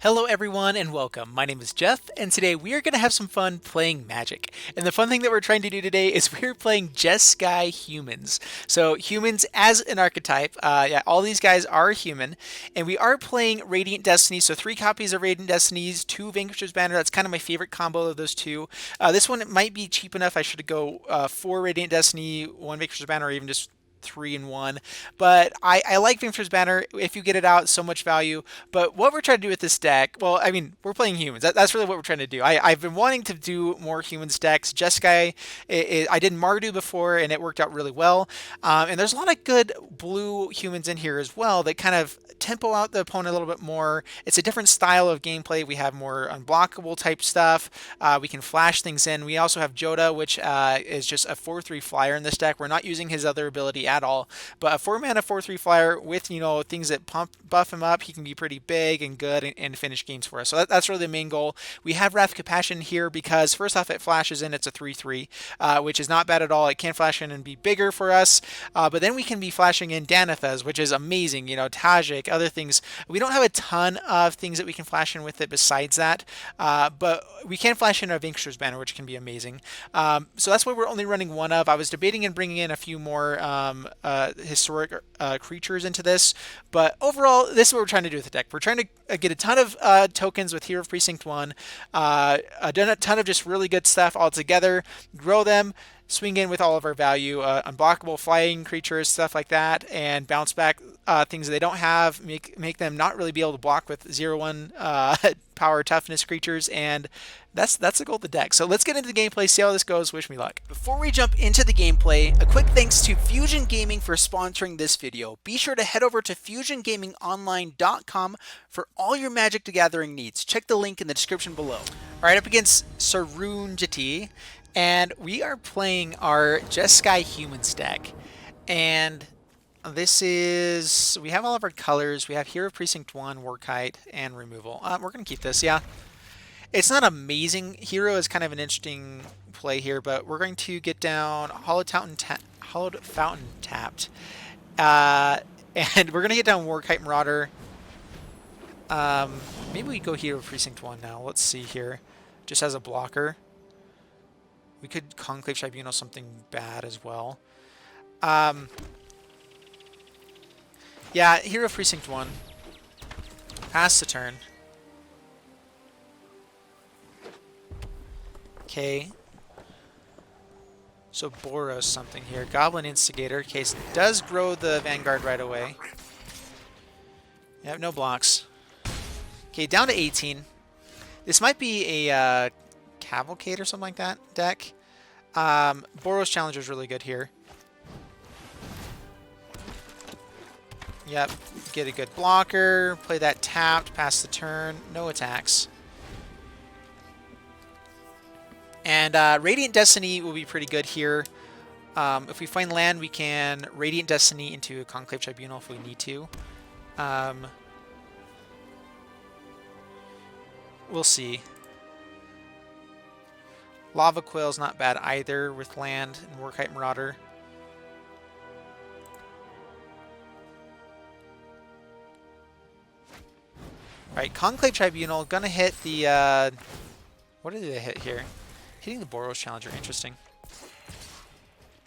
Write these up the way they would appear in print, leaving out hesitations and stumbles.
Hello everyone and welcome. My name is Jeff and today we are going to have some fun playing Magic. And the fun thing that we're trying to do today is we're playing Jeskai humans. So humans as an archetype, all these guys are human and we are playing Radiant Destiny. So 3 copies of Radiant Destinies, 2 Vanquisher's Banner. That's kind of my favorite combo of those two. This one might be cheap enough. I should go 4 Radiant Destiny, 1 Vanquisher's Banner, or even just 3 in 1, but I like Vanquisher's Banner. If you get it out, so much value. But what we're trying to do with this deck, well, I mean, we're playing humans. That's really what we're trying to do. I've been wanting to do more humans decks. Jeskai, I did Mardu before, and it worked out really well. And there's a lot of good blue humans in here as well that kind of tempo out the opponent a little bit more. It's a different style of gameplay. We have more unblockable type stuff. We can flash things in. We also have Joda, which is just a 4/3 flyer in this deck. We're not using his other ability at all, but a 4-mana 4/3 flyer with things that buff him up. He can be pretty big and good and finish games for us. So that's really the main goal. We have Wrath Compassion here because first off, it flashes in. It's a 3/3, which is not bad at all. It can flash in and be bigger for us, but then we can be flashing in Danithas, which is amazing. Tajik, other things. We don't have a ton of things that we can flash in with it besides that, but we can flash in a Vanquisher's Banner, which can be amazing. So that's why we're only running one of. I was debating and bringing in a few more historic creatures into this, but overall, this is what we're trying to do with the deck. We're trying to get a ton of tokens with Hero of Precinct 1, a ton of just really good stuff all together, grow them, swing in with all of our value, unblockable flying creatures, stuff like that, and bounce back things that they don't have, make them not really be able to block with 0/1 power toughness creatures, and that's the goal of the deck. So let's get into the gameplay, see how this goes. Wish me luck. Before we jump into the gameplay, a quick thanks to Fusion Gaming for sponsoring this video. Be sure to head over to fusiongamingonline.com for all your Magic the Gathering needs. Check the link in the description below. All right, up against Sarunjati, and we are playing our Jeskai Humans deck. And this is, we have all of our colors. We have Hero of Precinct 1, Warkite, and Removal. We're going to keep this, yeah. It's not amazing. Hero is kind of an interesting play here, but we're going to get down Hollowed Fountain tapped. And we're going to get down Warkite Marauder. Maybe we go Hero of Precinct 1 now. Let's see here. Just as a blocker. We could Conclave Tribunal something bad as well. Yeah, Hero of Precinct 1. Pass the turn. Okay. So Boros something here. Goblin Instigator. Case does grow the Vanguard right away. Yep, no blocks. Okay, down to 18. This might be a Cavalcade or something like that deck. Boros Challenger is really good here. Yep, get a good blocker, play that tapped, pass the turn, no attacks. And Radiant Destiny will be pretty good here. If we find land, we can Radiant Destiny into a Conclave Tribunal if we need to. We'll see. Lava Coil's not bad either with land and Warkite Marauder. Alright, Conclave Tribunal, gonna hit the, what did they hit here? Hitting the Boros Challenger, interesting.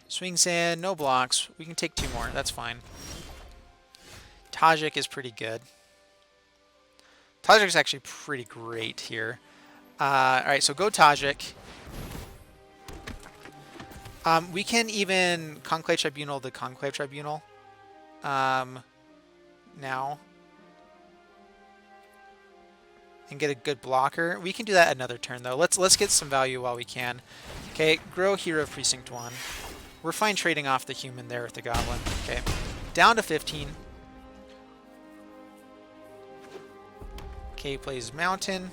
Swings in, no blocks. We can take 2 more, that's fine. Tajik is pretty good. Tajik is actually pretty great here. Alright, so go Tajik. We can even Conclave Tribunal the Conclave Tribunal now. And get a good blocker. We can do that another turn though. Let's get some value while we can. Okay, grow Hero of Precinct 1. We're fine trading off the human there with the goblin. Okay, down to 15. Okay, plays Mountain.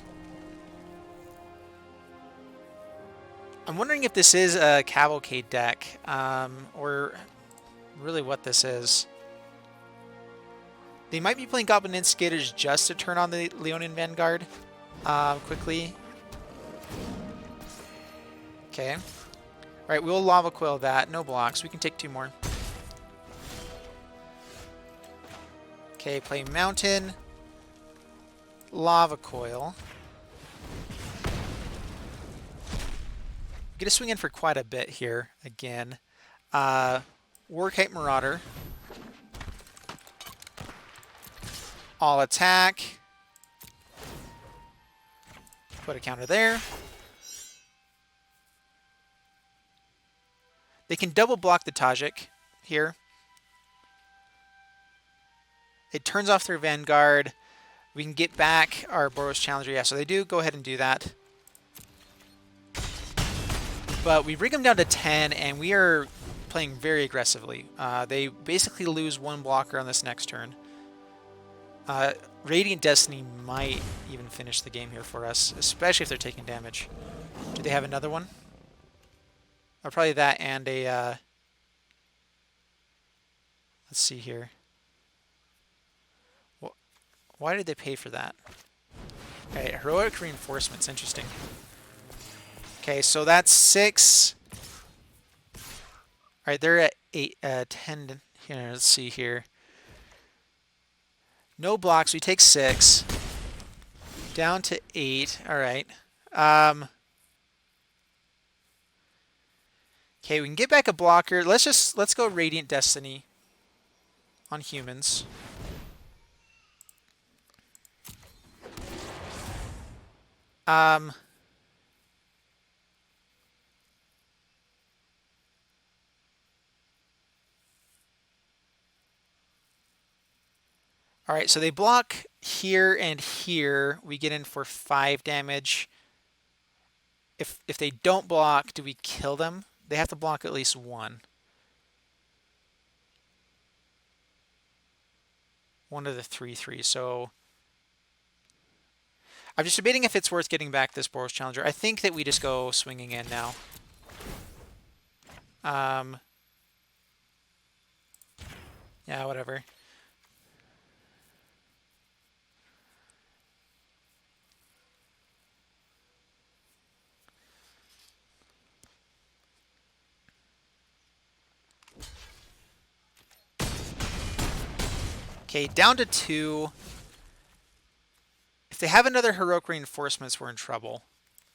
I'm wondering if this is a Cavalcade deck, or really what this is. They might be playing Goblin Instigators just to turn on the Leonin Vanguard quickly. Okay. Alright, we'll Lava Coil that. No blocks. We can take 2 more. Okay, play Mountain. Lava Coil. Get a swing in for quite a bit here again. Warkite Marauder. All attack. Put a counter there. They can double block the Tajik here. It turns off their Vanguard. We can get back our Boros Challenger. Yeah, so they do go ahead and do that. But we bring them down to 10, and we are playing very aggressively. They basically lose one blocker on this next turn. Radiant Destiny might even finish the game here for us, especially if they're taking damage. Do they have another one? Or probably that and a... let's see here. Why did they pay for that? Okay, Heroic Reinforcements, interesting. Okay, so that's 6. Alright, they're at 8, 10 here. Let's see here. No blocks, we take 6. Down to 8. Alright. Okay, we can get back a blocker. Let's go Radiant Destiny on humans. Alright, so they block here and here. We get in for 5 damage. If they don't block, do we kill them? They have to block at least 1. One of the 3/3. So I'm just debating if it's worth getting back this Boros Challenger. I think that we just go swinging in now. Yeah, whatever. Okay, down to 2. If they have another Heroic Reinforcements, we're in trouble.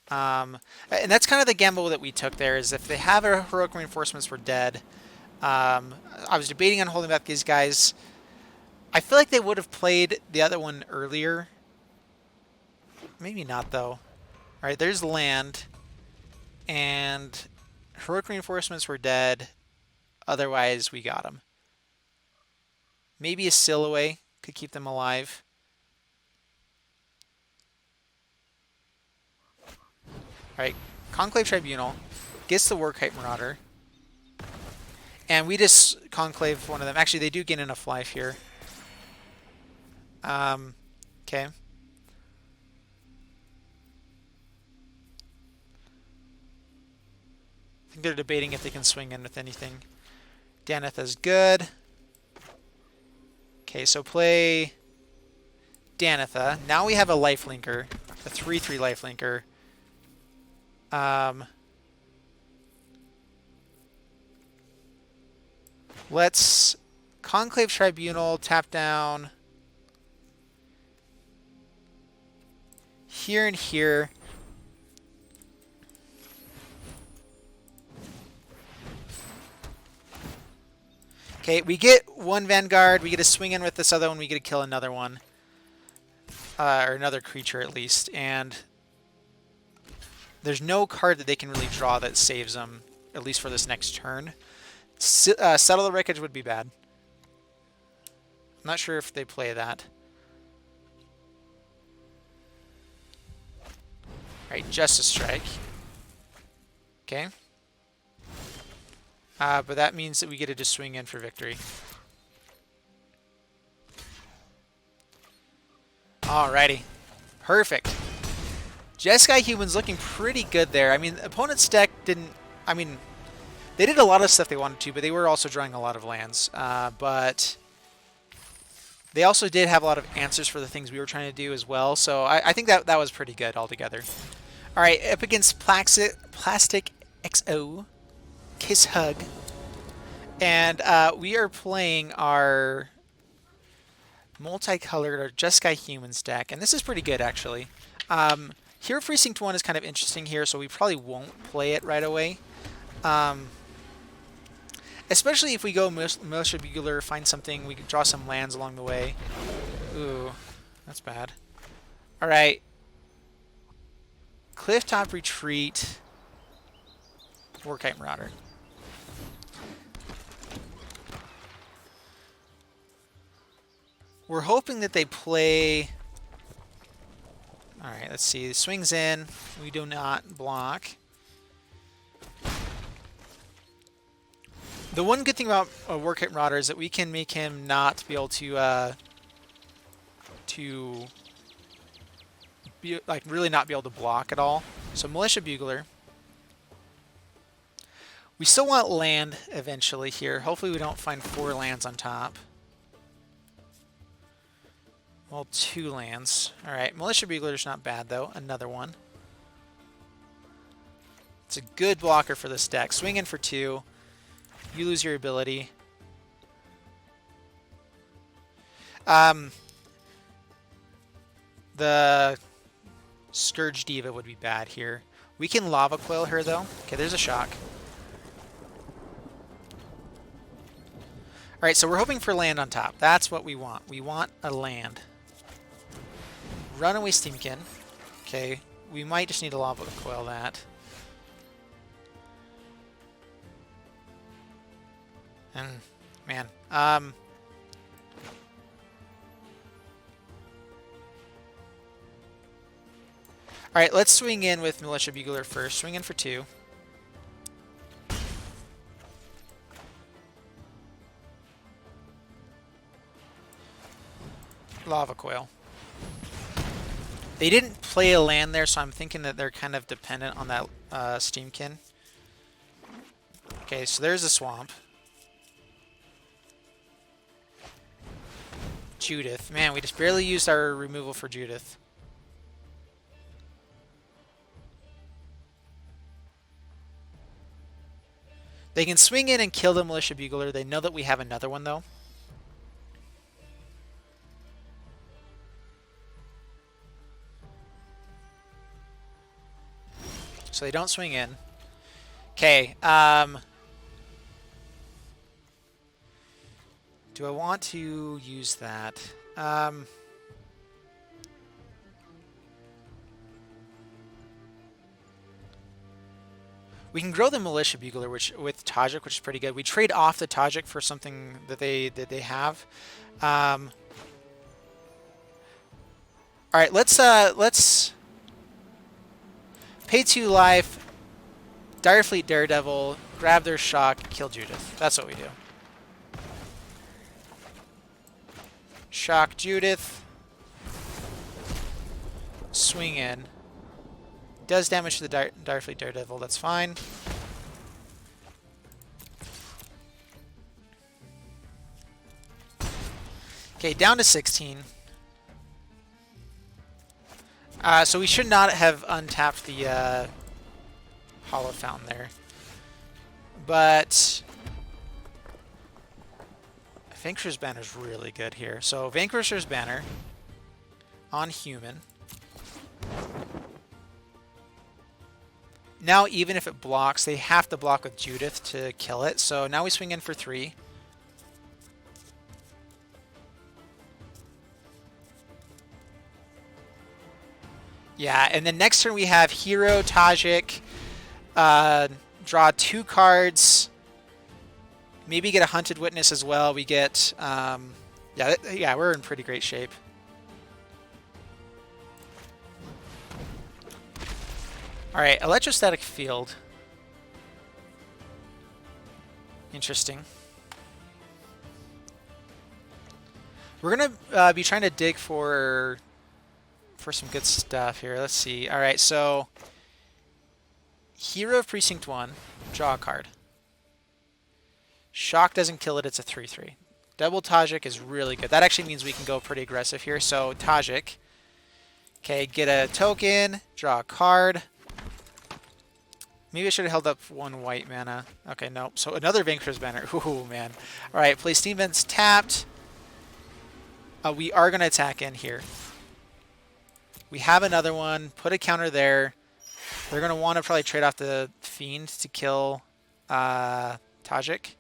And that's kind of the gamble that we took there, is if they have a Heroic Reinforcements, we're dead. I was debating on holding back these guys. I feel like they would have played the other one earlier. Maybe not, though. Alright, there's land. And Heroic Reinforcements were dead. Otherwise, we got them. Maybe a Silhouette could keep them alive. Alright, Conclave Tribunal gets the Warkite Marauder. And we just Conclave one of them. Actually, they do gain enough life here. Okay. I think they're debating if they can swing in with anything. Danitha's good. Okay, so play Danitha. Now we have a lifelinker, a 3/3 lifelinker. Let's Conclave Tribunal, tap down here and here. Okay, we get one Vanguard, we get to swing in with this other one, we get to kill another one. Or another creature at least, and there's no card that they can really draw that saves them, at least for this next turn. Settle the Wreckage would be bad. I'm not sure if they play that. Alright, Justice Strike. Okay. But that means that we get to just swing in for victory. Alrighty. Perfect. Jeskai humans looking pretty good there. I mean, opponent's deck didn't... I mean, they did a lot of stuff they wanted to, but they were also drawing a lot of lands. But they also did have a lot of answers for the things we were trying to do as well. So I think that was pretty good altogether. Alright, up against Plastic XO. Kiss Hug. And we are playing our multicolored or Jeskai Humans deck, and this is pretty good actually. Hero Precinct 1 is kind of interesting here, so we probably won't play it right away. Especially if we go Militia Bugler, find something, we can draw some lands along the way. Ooh, that's bad. Alright. Clifftop Retreat. Warkite Marauder. We're hoping that they play... Alright, let's see. Swings in. We do not block. The one good thing about Warkite Marauder is that we can make him not be able to be, like, really not be able to block at all. So Militia Bugler. We still want land eventually here. Hopefully we don't find 4 lands on top. Well, 2 lands. Alright, Militia Bugler's not bad though. Another one. It's a good blocker for this deck. Swing in for 2. You lose your ability. The Scourge Diva would be bad here. We can Lava Coil her though. Okay, there's a shock. Alright, so we're hoping for land on top. That's what we want. We want a land. Runaway Steamkin. Okay, we might just need to Lava Coil that. And, man, alright, let's swing in with Militia Bugler first. Swing in for 2. Lava Coil. They didn't play a land there, so I'm thinking that they're kind of dependent on that Steamkin. Okay, so there's a swamp. Judith. Man, we just barely used our removal for Judith. They can swing in and kill the Militia Bugler. They know that we have another one, though. So they don't swing in. Okay, do I want to use that? We can grow the Militia Bugler with Tajik, which is pretty good. We trade off the Tajik for something that they have. All right, let's pay 2 life, Direfleet Daredevil, grab their shock, kill Judith. That's what we do. Shock Judith. Swing in. Does damage to the Direfleet Daredevil, that's fine. Okay, down to 16. So we should not have untapped the Hollow Fountain there. But Vanquisher's Banner is really good here. So Vanquisher's Banner on human. Now even if it blocks, they have to block with Judith to kill it. So now we swing in for 3. Yeah, and then next turn we have Hero, Tajik, draw 2 cards, maybe get a Hunted Witness as well. We get, yeah, we're in pretty great shape. All right, Electrostatic Field. Interesting. We're gonna be trying to dig for some good stuff here. Let's see. All right, so Hero of Precinct 1, draw a card. Shock doesn't kill it, it's a 3/3. Double Tajik is really good. That actually means we can go pretty aggressive here. So Tajik. Okay, get a token, draw a card. Maybe I should have held up 1 white mana. Okay, nope. So another Vanquisher's Banner. Ooh, man. All right, play Steam Vents tapped. We are going to attack in here. We have another one. Put a counter there. They're going to want to probably trade off the Fiend to kill Tajik.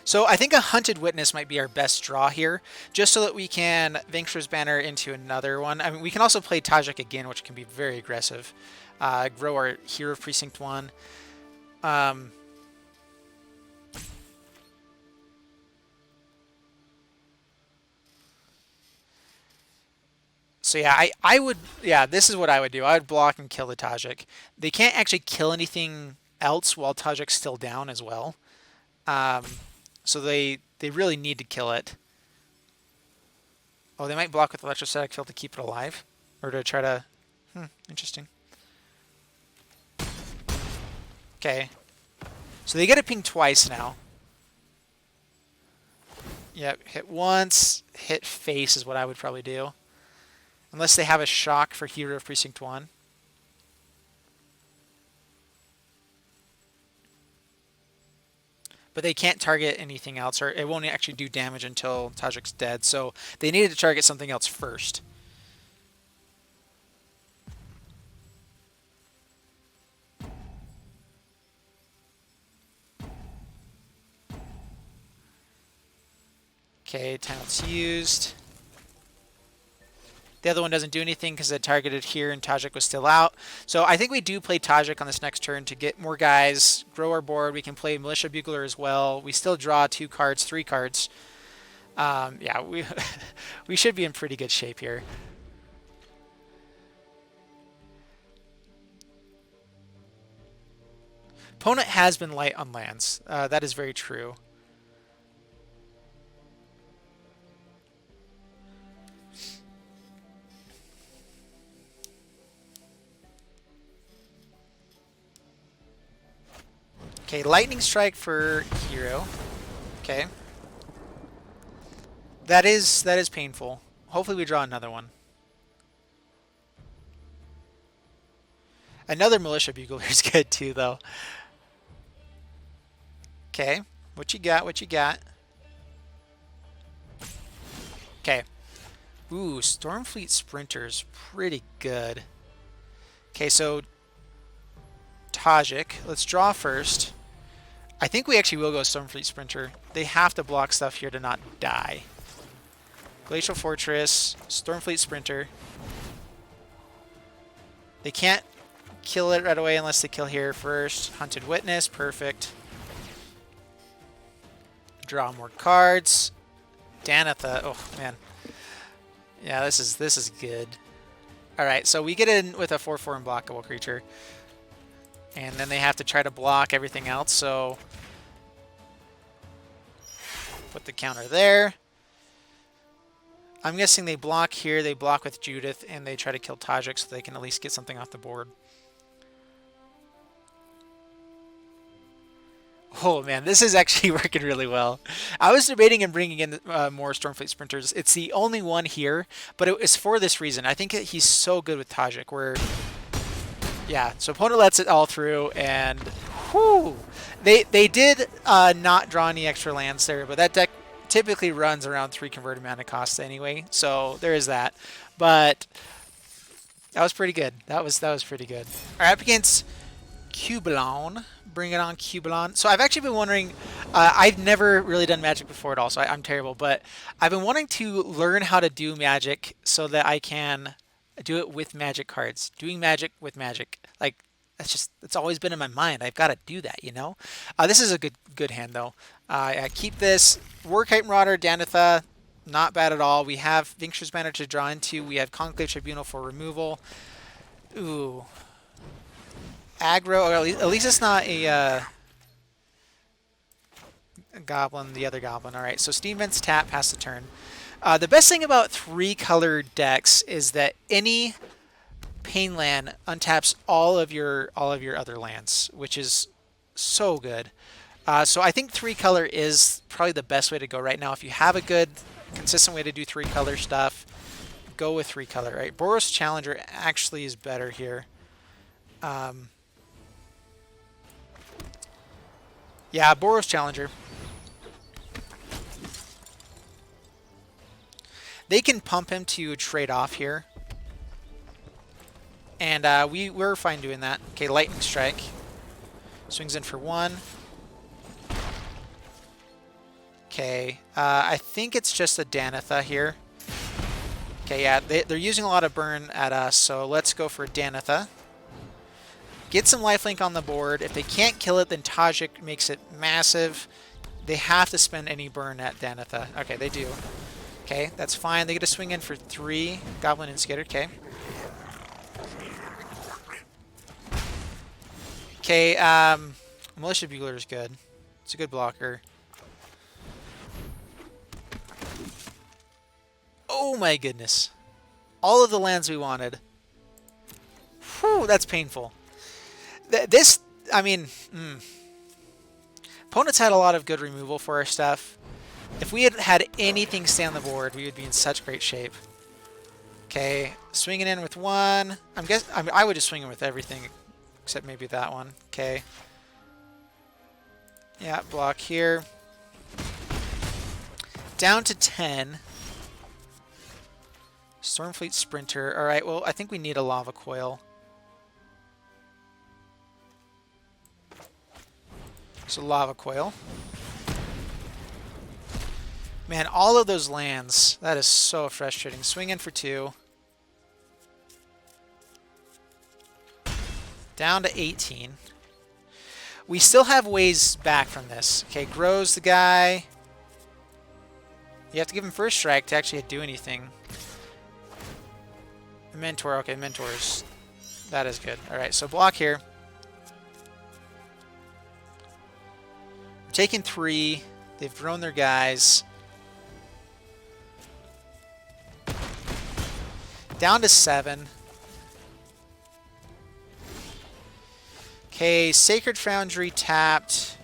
So I think a Hunted Witness might be our best draw here, just so that we can Vanquisher's Banner into another one. I mean, we can also play Tajik again, which can be very aggressive. Grow our Hero of Precinct 1. So yeah, I would, yeah, this is what I would do. I would block and kill the Tajik. They can't actually kill anything else while Tajik's still down as well. So they really need to kill it. Oh, they might block with Electrostatic Field to keep it alive. Or to try to... interesting. Okay. So they get a ping twice now. Yep, hit once, hit face is what I would probably do. Unless they have a shock for Hero of Precinct 1. But they can't target anything else, or it won't actually do damage until Tajik's dead. So they needed to target something else first. Okay, time's used. The other one doesn't do anything because it targeted here and Tajik was still out. So I think we do play Tajik on this next turn to get more guys, grow our board. We can play Militia Bugler as well. We still draw 2 cards, 3 cards. Yeah, we should be in pretty good shape here. Opponent has been light on lands. That is very true. Okay, Lightning Strike for Hero. Okay. That is painful. Hopefully we draw another one. Another Militia Bugler is good too, though. Okay, what you got? What you got? Okay. Ooh, Stormfleet Sprinter's pretty good. Okay, so Tajik. Let's draw first. I think we actually will go Stormfleet Sprinter. They have to block stuff here to not die. Glacial Fortress, Stormfleet Sprinter. They can't kill it right away unless they kill here first. Hunted Witness, perfect. Draw more cards. Danitha, oh man. Yeah, this is good. Alright, so we get in with a 4/4 unblockable creature. And then they have to try to block everything else, so put the counter there. I'm guessing they block here, they block with Judith, and they try to kill Tajik so they can at least get something off the board. Oh man, this is actually working really well. I was debating and bringing in more Stormfleet Sprinters. It's the only one here, but it was for this reason. I think he's so good with Tajik, where... Yeah, so opponent lets it all through, and whew, they did not draw any extra lands there, but that deck typically runs around 3 converted mana costs anyway, so there is that. But that was pretty good. That was pretty good. All right, up against Cubalon. Bring it on, Cubalon. So I've actually been wondering, I've never really done Magic before at all, so I'm terrible, but I've been wanting to learn how to do Magic so that I can do it with Magic cards. Doing Magic with Magic. Like, that's always been in my mind. I've got to do that, you know? This is a good hand, though. I keep this. Warkite Marauder, Danitha, not bad at all. We have Vanquisher's Banner to draw into. We have Conclave Tribunal for removal. Ooh. Aggro, or at least it's not a goblin, the other goblin. All right, so Steam Vents tap, pass the turn. The best thing about 3-color decks is that any Pain land untaps all of your other lands, which is so good. So I think 3-color is probably the best way to go right now. If you have a good, consistent way to do 3-color stuff, go with 3 color, right? Boros Challenger actually is better here. Yeah, Boros Challenger. They can pump him to trade off here. And we're fine doing that. Okay, Lightning Strike. Swings in for 1. Okay, I think it's just a Danitha here. Okay, yeah, they're using a lot of burn at us, so let's go for Danitha. Get some lifelink on the board. If they can't kill it, then Tajik makes it massive. They have to spend any burn at Danitha. Okay, they do. Okay, that's fine. They get to swing in for 3. Goblin Instigator, okay. Okay, Militia Bugler is good. It's a good blocker. Oh my goodness. All of the lands we wanted. Whew, that's painful. This, I mean, opponents had a lot of good removal for our stuff. If we had had anything stay on the board, we would be in such great shape. Okay, swinging in with 1. I would just swing in with everything, except maybe that one. Okay. Yeah, block here. Down to 10. Stormfleet Sprinter. All right, well, I think we need a Lava Coil. So Lava Coil. Man, all of those lands, that is so frustrating. Swing in for 2. Down to 18. We still have ways back from this. Okay, Grows the guy. You have to give him first strike to actually do anything. Mentor, okay, Mentors. That is good. Alright, so block here. We're taking 3. They've thrown their guys. Down to 7. Okay, Sacred Foundry tapped.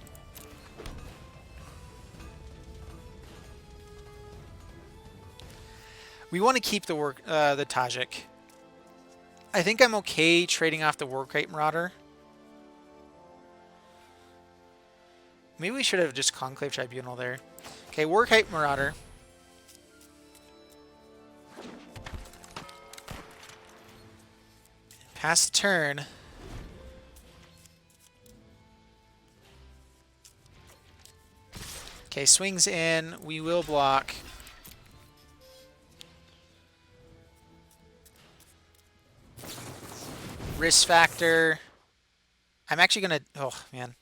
We want to keep the Tajik. I think I'm okay trading off the Workrate Marauder. Maybe we should have just Conclave Tribunal there. Okay, Workrate Marauder. Pass the turn. Okay, swings in. We will block. Risk factor. I'm actually going to... Oh, man.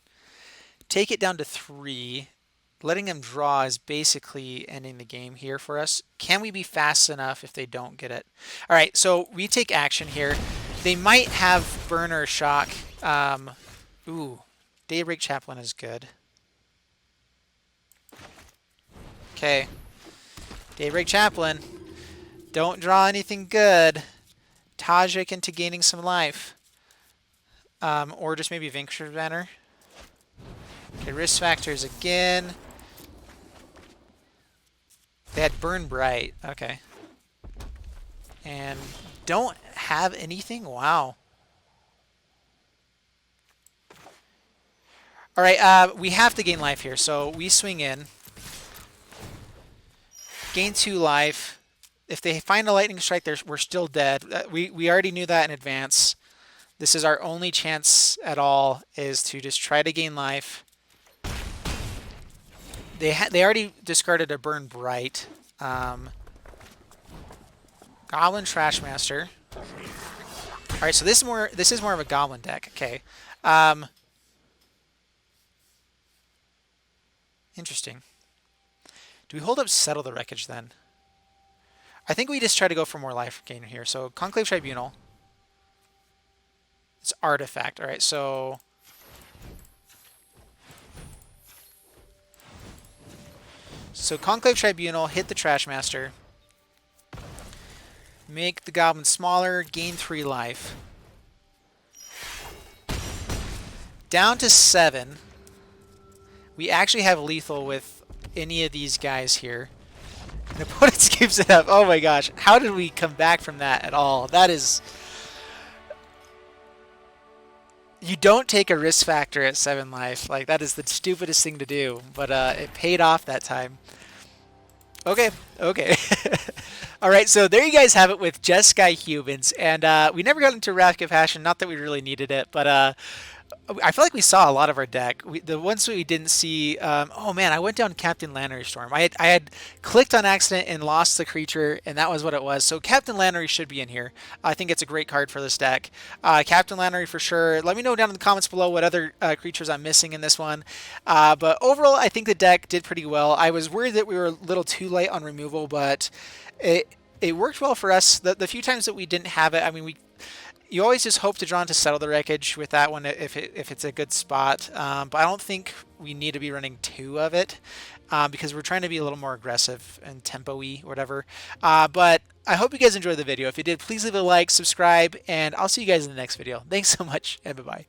Take it down to 3. Letting them draw is basically ending the game here for us. Can we be fast enough if they don't get it? All right, so we take action here. They might have burn or shock. Ooh, Daybreak Chaplain is good. Okay. Daybreak Chaplain. Don't draw anything good. Tajik into gaining some life. Or just maybe Vanquisher's Banner. Okay, risk factors again. They had Burn Bright. Okay. And don't have anything? Wow. Alright, we have to gain life here, so we swing in. Gain 2 life. If they find a Lightning Strike, we're still dead. We already knew that in advance. This is our only chance at all, is to just try to gain life. They already discarded a Burn Bright. Goblin Trashmaster. All right, so this is more of a Goblin deck. Okay. Interesting. Do we hold up Settle the Wreckage then? I think we just try to go for more life gain here. So Conclave Tribunal. It's Artifact. All right, so Conclave Tribunal, hit the Trashmaster. Make the Goblin smaller, gain 3 life. Down to 7. We actually have lethal with any of these guys here. An opponent skips it up. Oh my gosh. How did we come back from that at all? That is... You don't take a risk factor at 7 life. Like, that is the stupidest thing to do. But it paid off that time. Okay, okay. All right, so there you guys have it with Jeskai Humans. And we never got into Wrath of Passion. Not that we really needed it, but... I feel like we saw a lot of our deck. The ones we didn't see, oh man, I went down Captain Lannery Storm. I had clicked on accident and lost the creature, and that was what it was. So Captain Lannery should be in here. I think it's a great card for this deck. Captain Lannery for sure. Let me know down in the comments below what other creatures I'm missing in this one. But overall, I think the deck did pretty well. I was worried that we were a little too late on removal, but it worked well for us. The few times that we didn't have it, I mean, you always just hope to draw into Settle the Wreckage with that one if it's a good spot. But I don't think we need to be running 2 of it because we're trying to be a little more aggressive and tempo-y, whatever. But I hope you guys enjoyed the video. If you did, please leave a like, subscribe, and I'll see you guys in the next video. Thanks so much, and bye-bye.